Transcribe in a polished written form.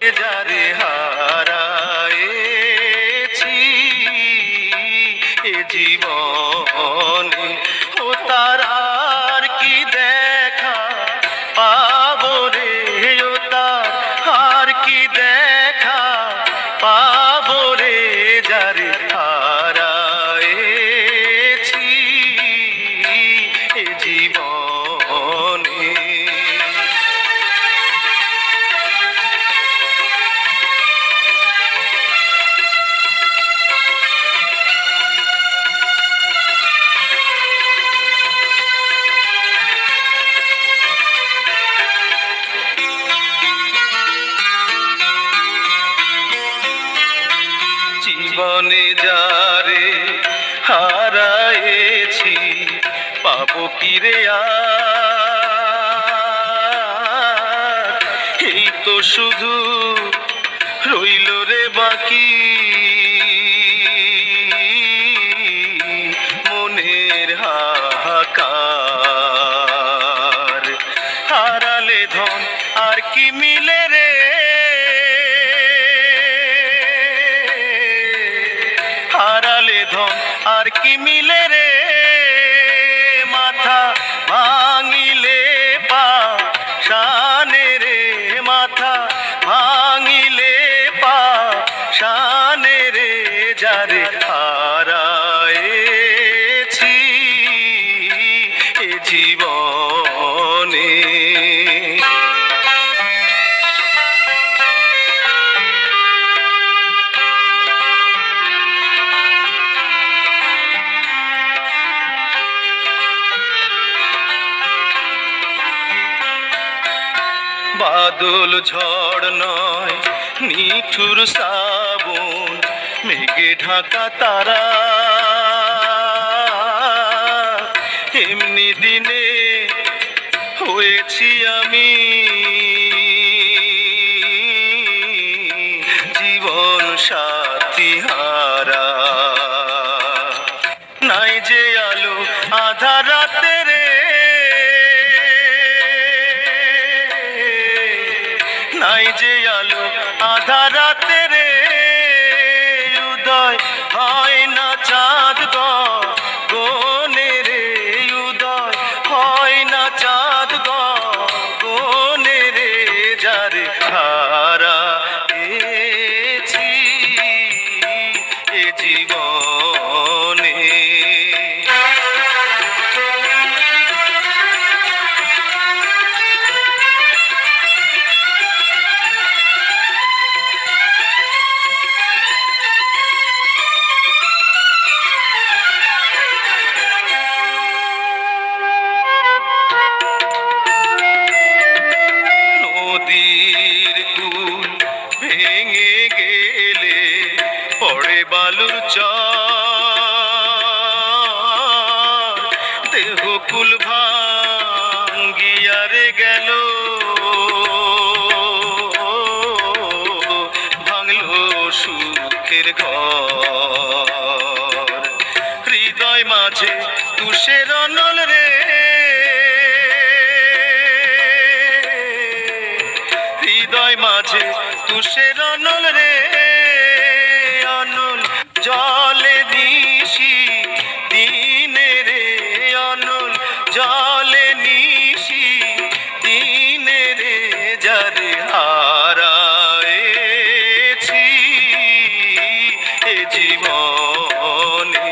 যারে হারায়েছি এ জীবনে, ও তার আর কি দেখা পাবো রে, ও তার আর কি দেখা পাবো রে, যারে হারায়েছি এ জীবনে। জীবনে যারে হারায়েছি পাবো কি রে আর, এই তো শুধু রইল রে বাকি মনের হাহাকার। হারালে ধন আর কি মিলে রে, হারালে ধন আর কি মিলে রে, মাথা ভাঙিলে পা শানে রে, মাথা ভাঙিলে পা শানে রে, যারে হারায়েছি এ জীবনে। বাদল ঝড় নয় নিঠুর শ্রাবণ, মেঘে ঢাকা তারা এমনি দিনে হয়েছি আমি জীবন সাথী হারা। নাই যে আলো আধা রাতে রে, নাই যে আলো আধা রাতে রে, উদয় হয় না চাঁদ গগনে রে, উদয় হয় না চাঁদ গগনে রে, যারে হারায়েছি এ জীবনে। নদীর কুল ভেঙে গেলে পড়ে বালুর চর, দেহ কুল ভাঙ্গিয়া রে গেল, ভাঙলো সুখের ঘর। হৃদয় মাঝে তুষের অনল রে, হৃদয় মাঝে তুষের অনল রে, অনল জলে নিশি দিনে রে, অনল জলে নিশি দিনে রে, যারে হারায়েছি এ জীবনে।